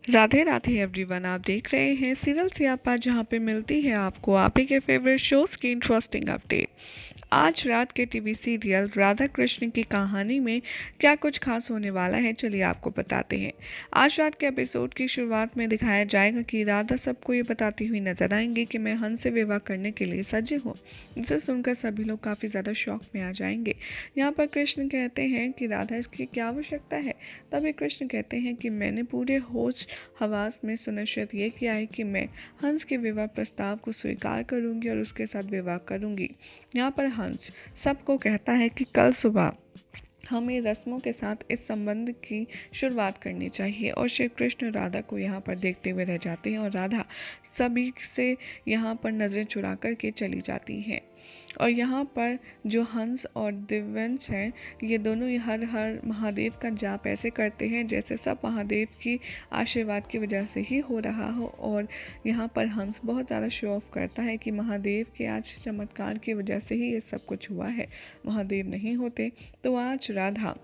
Radhe Radhe everyone, आप देख रहे हैं सीरियल सियापा, जहां पे मिलती है आपको आप ही के फेवरेट शोज की इंटरेस्टिंग अपडेट। आज रात के टीवी सीरियल राधा कृष्ण की कहानी में क्या कुछ खास होने वाला है, चलिए आपको बताते हैं। आज रात के एपिसोड की शुरुआत में दिखाया जाएगा कि राधा सबको ये बताती हुई नजर आएंगी कि मैं हंस से विवाह करने के लिए सज्ज हूँ। जिसे सुनकर सभी लोग काफ़ी ज़्यादा शौक में आ जाएंगे। यहाँ पर कृष्ण कहते हैं कि राधा, इसकी क्या आवश्यकता है। तभी कृष्ण कहते हैं कि मैंने पूरे होश हवास में सुनिश्चित ये किया है कि मैं हंस के विवाह प्रस्ताव को स्वीकार करूंगी और उसके साथ विवाह करूंगी। यहाँ पर हंस सबको कहता है कि कल सुबह हमें रस्मों के साथ इस संबंध की शुरुआत करनी चाहिए और श्री कृष्ण राधा को यहाँ पर देखते हुए रह जाते हैं और राधा सभी से यहाँ पर नजरें चुरा करके चली जाती हैं। और यहाँ पर जो हंस और दिव्यांश हैं, ये दोनों ही हर हर महादेव का जाप ऐसे करते हैं जैसे सब महादेव की आशीर्वाद की वजह से ही हो रहा हो। और यहाँ पर हंस बहुत ज़्यादा शो ऑफ करता है कि महादेव के आज चमत्कार की वजह से ही ये सब कुछ हुआ है। महादेव नहीं होते तो आज राधा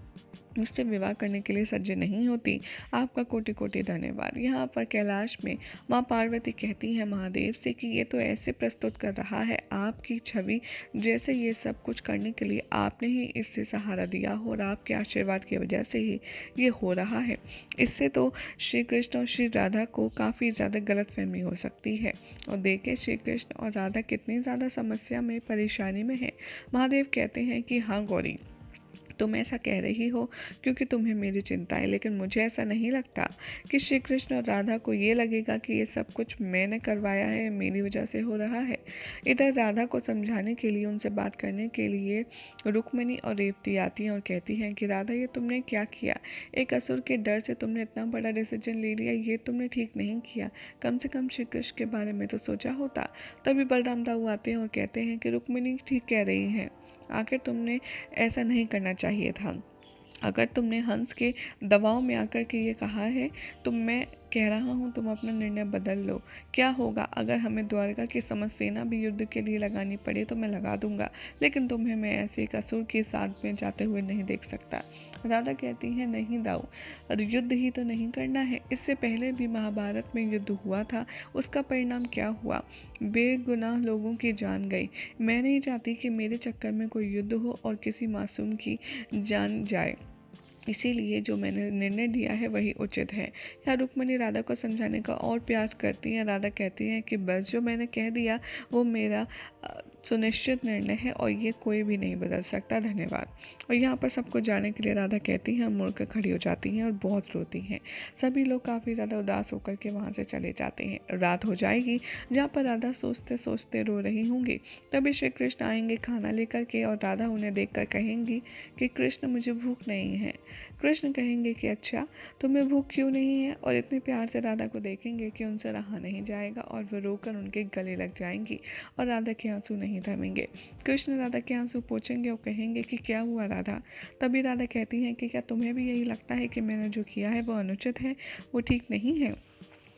मुझसे विवाह करने के लिए सज्ज नहीं होती। आपका कोटि कोटि धन्यवाद। यहाँ पर कैलाश में माँ पार्वती कहती हैं महादेव से कि ये तो ऐसे प्रस्तुत कर रहा है आपकी छवि जैसे ये सब कुछ करने के लिए आपने ही इससे सहारा दिया हो और आपके आशीर्वाद की वजह से ही ये हो रहा है। इससे तो श्री कृष्ण और श्री राधा को काफ़ी ज़्यादा गलतफहमी हो सकती है। और देखें श्री कृष्ण और राधा कितनी ज़्यादा समस्या में, परेशानी में है। महादेव कहते हैं कि हाँ गौरी, तुम ऐसा कह रही हो क्योंकि तुम्हें मेरी चिंता है, लेकिन मुझे ऐसा नहीं लगता कि श्री कृष्ण और राधा को ये लगेगा कि ये सब कुछ मैंने करवाया है, मेरी वजह से हो रहा है। इधर राधा को समझाने के लिए, उनसे बात करने के लिए रुक्मिणी और रेवती आती हैं और कहती हैं कि राधा, ये तुमने क्या किया। एक असुर के डर से तुमने इतना बड़ा डिसीजन ले लिया, ये तुमने ठीक नहीं किया। कम से कम श्री कृष्ण के बारे में तो सोचा होता। तभी बलराम दाऊ आते हैं और कहते हैं कि रुक्मिणी ठीक कह रही हैं, आखिर तुमने ऐसा नहीं करना चाहिए था। अगर तुमने हंस के दबाव में आकर के ये कहा है तो मैं कह रहा हूँ तुम अपना निर्णय बदल लो। क्या होगा अगर हमें द्वारका की समस्त सेना भी युद्ध के लिए लगानी पड़े तो मैं लगा दूंगा, लेकिन तुम्हें मैं ऐसे एक असुर के साथ में जाते हुए नहीं देख सकता। राधा कहती है नहीं दाऊ, युद्ध ही तो नहीं करना है। इससे पहले भी महाभारत में युद्ध हुआ था, उसका परिणाम क्या हुआ। बेगुनाह लोगों की जान गई। मैं नहीं चाहती कि मेरे चक्कर में कोई युद्ध हो और किसी मासूम की जान जाए। इसीलिए जो मैंने निर्णय लिया है वही उचित है। या रुक्मिणी राधा को समझाने का और प्रयास करती हैं। राधा कहती हैं कि बस जो मैंने कह दिया वो मेरा सुनिश्चित निर्णय है और ये कोई भी नहीं बदल सकता। धन्यवाद। और यहाँ पर सबको जाने के लिए राधा कहती हैं, मुड़कर खड़ी हो जाती हैं और बहुत रोती हैं। सभी लोग काफ़ी ज़्यादा उदास होकर के वहाँ से चले जाते हैं। रात हो जाएगी, जहाँ पर राधा सोचते सोचते रो रही होंगी। तभी श्री कृष्ण आएंगे खाना लेकर के और राधा उन्हें देखकर कहेंगी कि कृष्ण मुझे भूख नहीं है। कृष्ण कहेंगे कि अच्छा, तुम्हें भूख क्यों नहीं है। और इतने प्यार से राधा को देखेंगे कि उनसे रहा नहीं जाएगा और वो रोकर उनके गले लग जाएंगी और राधा के आंसू नहीं थमेंगे। कृष्ण राधा के आंसू पोंछेंगे और कहेंगे कि क्या हुआ राधा। तभी राधा कहती हैं कि क्या तुम्हें भी यही लगता है कि मैंने जो किया है वो अनुचित है, वो ठीक नहीं है।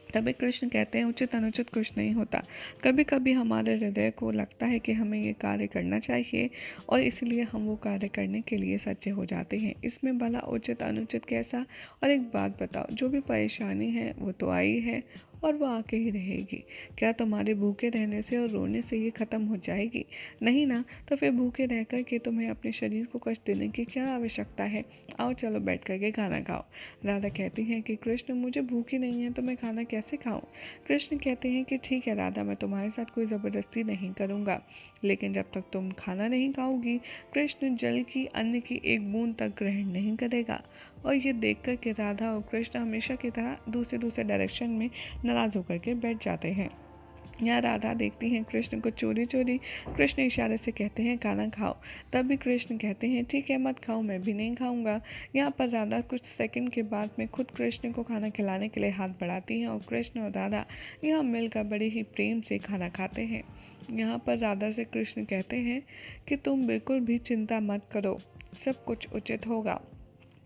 तभी कृष्ण कहते हैं उचित अनुचित कुछ नहीं होता। कभी कभी हमारे हृदय को लगता है कि हमें ये कार्य करना चाहिए और इसलिए हम वो कार्य करने के लिए सच्चे हो जाते हैं। इसमें भला उचित अनुचित कैसा। और एक बात बताओ, जो भी परेशानी है वो तो आई है और वो आके ही रहेगी। क्या तुम्हारे भूखे रहने से और रोने से ये ख़त्म हो जाएगी? नहीं ना। तो फिर भूखे रह कर के तुम्हें अपने शरीर को कष्ट देने की क्या आवश्यकता है। आओ चलो बैठ कर के खाना खाओ। राधा कहती हैं कि कृष्ण मुझे भूख ही नहीं है तो मैं खाना कैसे खाऊं। कृष्ण कहते हैं कि ठीक है राधा, मैं तुम्हारे साथ कोई ज़बरदस्ती नहीं करूँगा, लेकिन जब तक तुम खाना नहीं खाओगी कृष्ण जल की, अन्न की एक बूंद तक ग्रहण नहीं करेगा। और ये देख कर के राधा और कृष्ण हमेशा की तरह दूसरे दूसरे डायरेक्शन में नाराज होकर के बैठ जाते हैं। यहाँ राधा देखती हैं कृष्ण को चोरी चोरी। कृष्ण इशारे से कहते हैं खाना खाओ। तब भी कृष्ण कहते हैं ठीक है मत खाओ, मैं भी नहीं खाऊंगा। यहाँ पर राधा कुछ सेकंड के बाद में खुद कृष्ण को खाना खिलाने के लिए हाथ बढ़ाती हैं और कृष्ण और राधा यहाँ मिलकर बड़े ही प्रेम से खाना खाते हैं। यहाँ पर राधा से कृष्ण कहते हैं कि तुम बिल्कुल भी चिंता मत करो, सब कुछ उचित होगा।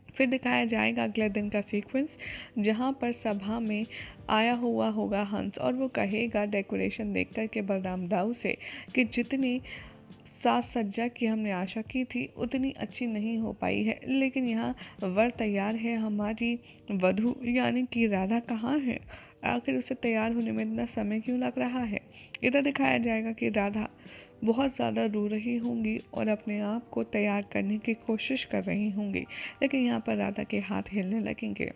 फिर दिखाया जाएगा अगले दिन का सीक्वेंस, जहाँ पर सभा में आया हुआ होगा हंस और वो कहेगा डेकोरेशन देख कर के बलराम दाऊ से कि जितनी साज सज्जा की हमने आशा की थी उतनी अच्छी नहीं हो पाई है, लेकिन यहाँ वर तैयार है। हमारी वधू यानी कि राधा कहाँ है? आखिर उसे तैयार होने में इतना समय क्यों लग रहा है? इधर दिखाया जाएगा कि राधा बहुत ज़्यादा रो रही होंगी और अपने आप को तैयार करने की कोशिश कर रही होंगी, लेकिन यहाँ पर राधा के हाथ हिलने लगेंगे।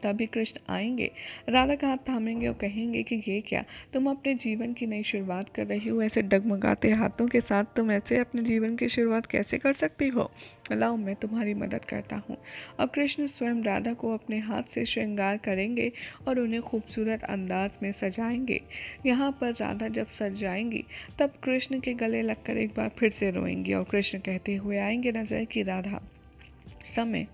तभी कृष्ण आएंगे, राधा का हाथ थामेंगे और कहेंगे कि ये क्या, तुम अपने जीवन की नई शुरुआत कर रही हो, ऐसे डगमगाते हाथों के साथ तुम ऐसे अपने जीवन की शुरुआत कैसे कर सकती हो? लाओ मैं तुम्हारी मदद करता हूँ। अब कृष्ण स्वयं राधा को अपने हाथ से श्रृंगार करेंगे और उन्हें खूबसूरत अंदाज में सजाएंगे। यहाँ पर राधा जब सज जाएंगी तब कृष्ण के गले लगकर एक बार फिर से रोएंगी और कृष्ण कहते हुए आएंगे नजर कि राधा, समय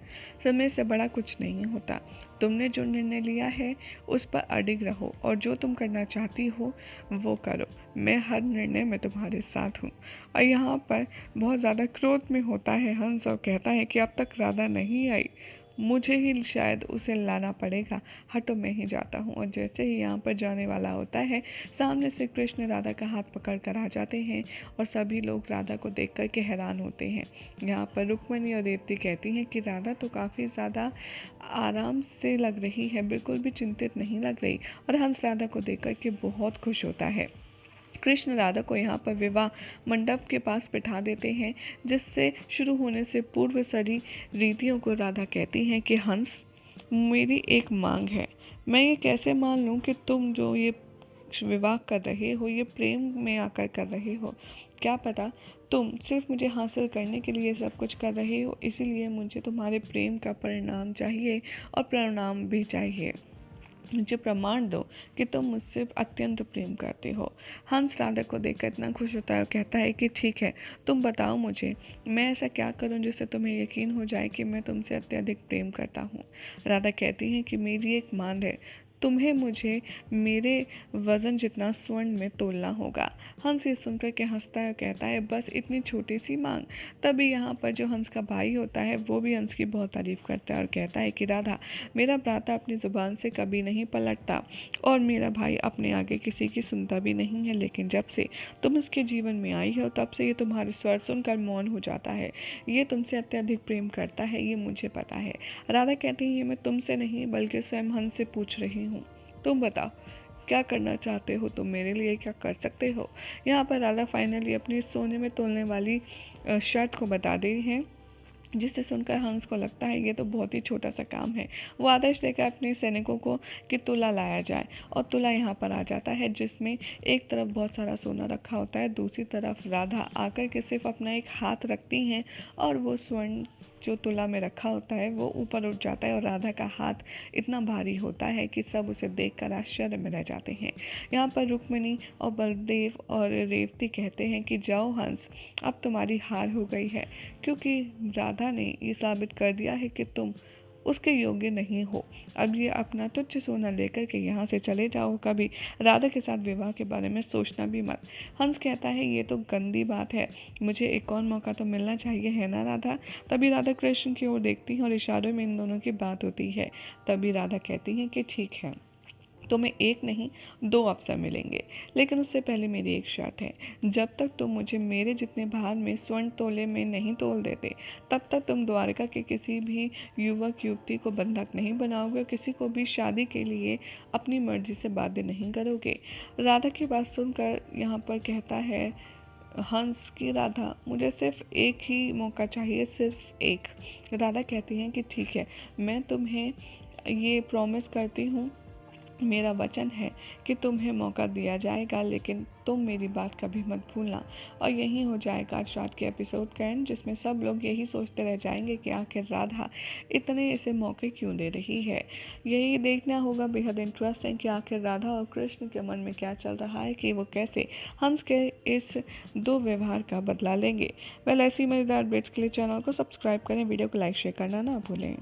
समय से बड़ा कुछ नहीं होता। तुमने जो निर्णय लिया है उस पर अडिग रहो और जो तुम करना चाहती हो वो करो। मैं हर निर्णय में तुम्हारे साथ हूँ। और यहाँ पर बहुत ज़्यादा क्रोध में होता है हंस और कहता है कि अब तक राधा नहीं आई, मुझे ही शायद उसे लाना पड़ेगा। हटो मैं ही जाता हूँ। और जैसे ही यहाँ पर जाने वाला होता है, सामने से कृष्ण राधा का हाथ पकड़ कर आ जाते हैं और सभी लोग राधा को देख कर के हैरान होते हैं। यहाँ पर रुक्मिणी और रेवती कहती हैं कि राधा तो काफ़ी ज़्यादा आराम से लग रही है, बिल्कुल भी चिंतित नहीं लग रही। और हंस राधा को देख कर के बहुत खुश होता है। कृष्ण राधा को यहाँ पर विवाह मंडप के पास बिठा देते हैं, जिससे शुरू होने से पूर्व सारी रीतियों को राधा कहती हैं कि हंस, मेरी एक मांग है। मैं ये कैसे मान लूँ कि तुम जो ये विवाह कर रहे हो ये प्रेम में आकर कर रहे हो? क्या पता तुम सिर्फ मुझे हासिल करने के लिए सब कुछ कर रहे हो, इसीलिए मुझे तुम्हारे प्रेम का परिणाम चाहिए और प्रणाम भी चाहिए। मुझे प्रमाण दो कि तुम मुझसे अत्यंत प्रेम करते हो। हंस राधा को देखकर इतना खुश होता है और कहता है कि ठीक है, तुम बताओ मुझे, मैं ऐसा क्या करूं जिससे तुम्हें यकीन हो जाए कि मैं तुमसे अत्यधिक प्रेम करता हूं। राधा कहती है कि मेरी एक मांग है, तुम्हें मुझे मेरे वजन जितना स्वर्ण में तोलना होगा। हंस ये सुनकर के हंसता है और कहता है बस इतनी छोटी सी मांग। तभी यहाँ पर जो हंस का भाई होता है वो भी हंस की बहुत तारीफ करता है और कहता है कि राधा, मेरा भ्राता अपनी जुबान से कभी नहीं पलटता और मेरा भाई अपने आगे किसी की सुनता भी नहीं है, लेकिन जब से तुम इसके जीवन में आई हो तब से ये तुम्हारे स्वर सुनकर मौन हो जाता है। ये तुमसे अत्यधिक प्रेम करता है, ये मुझे पता है। राधा कहती है ये मैं तुमसे नहीं बल्कि स्वयं हंस से पूछ रही हूँ। तुम बताओ क्या करना चाहते हो, तुम मेरे लिए क्या कर सकते हो? यहाँ पर राधा फाइनली अपनी सोने में तोलने वाली शर्त को बता रही है, जिसे सुनकर हंस को लगता है ये तो बहुत ही छोटा सा काम है। वो आदेश देकर अपने सैनिकों को कि तुला लाया जाए और तुला यहाँ पर आ जाता है, जिसमें एक तरफ बहुत सारा सोना रखा होता है, दूसरी तरफ राधा आकर के सिर्फ अपना एक हाथ रखती हैं और वो स्वर्ण जो तुला में रखा होता है वो ऊपर उठ जाता है और राधा का हाथ इतना भारी होता है कि सब उसे देखकर आश्चर्य में रह जाते हैं। यहाँ पर रुक्मिणी और बलदेव और रेवती कहते हैं कि जाओ हंस, अब तुम्हारी हार हो गई है, क्योंकि राधा ने ये साबित कर दिया है कि तुम उसके योग्य नहीं हो। अब ये अपना तुच्छ सोना लेकर के यहाँ से चले जाओ, कभी राधा के साथ विवाह के बारे में सोचना भी मत। हंस कहता है ये तो गंदी बात है, मुझे एक और मौका तो मिलना चाहिए, है ना राधा? तभी राधा कृष्ण की ओर देखती है और इशारों में इन दोनों की बात होती है। तभी राधा कहती है कि ठीक है, तुम्हें एक नहीं 2 अवसर मिलेंगे, लेकिन उससे पहले मेरी एक शर्त है। जब तक तुम मुझे मेरे जितने भार में स्वर्ण तोले में नहीं तोल देते, तब तक तुम द्वारका के किसी भी युवक युवती को बंधक नहीं बनाओगे और किसी को भी शादी के लिए अपनी मर्जी से बाध्य नहीं करोगे। राधा की बात सुनकर यहाँ पर कहता है हंस की राधा, मुझे सिर्फ एक ही मौका चाहिए, सिर्फ एक। राधा कहती हैं कि ठीक है, मैं तुम्हें ये प्रॉमिस करती हूँ, मेरा वचन है कि तुम्हें मौका दिया जाएगा, लेकिन तुम मेरी बात कभी मत भूलना। और यही हो जाएगा आज रात के एपिसोड का एंड, जिसमें सब लोग यही सोचते रह जाएंगे कि आखिर राधा इतने ऐसे मौके क्यों दे रही है। यही देखना होगा बेहद इंटरेस्टिंग कि आखिर राधा और कृष्ण के मन में क्या चल रहा है, कि वो कैसे हंस के इस 2 व्यवहार का बदला लेंगे। ऐसी मज़ेदार अपडेट्स के लिए चैनल को सब्सक्राइब करें, वीडियो को लाइक शेयर करना ना भूलें।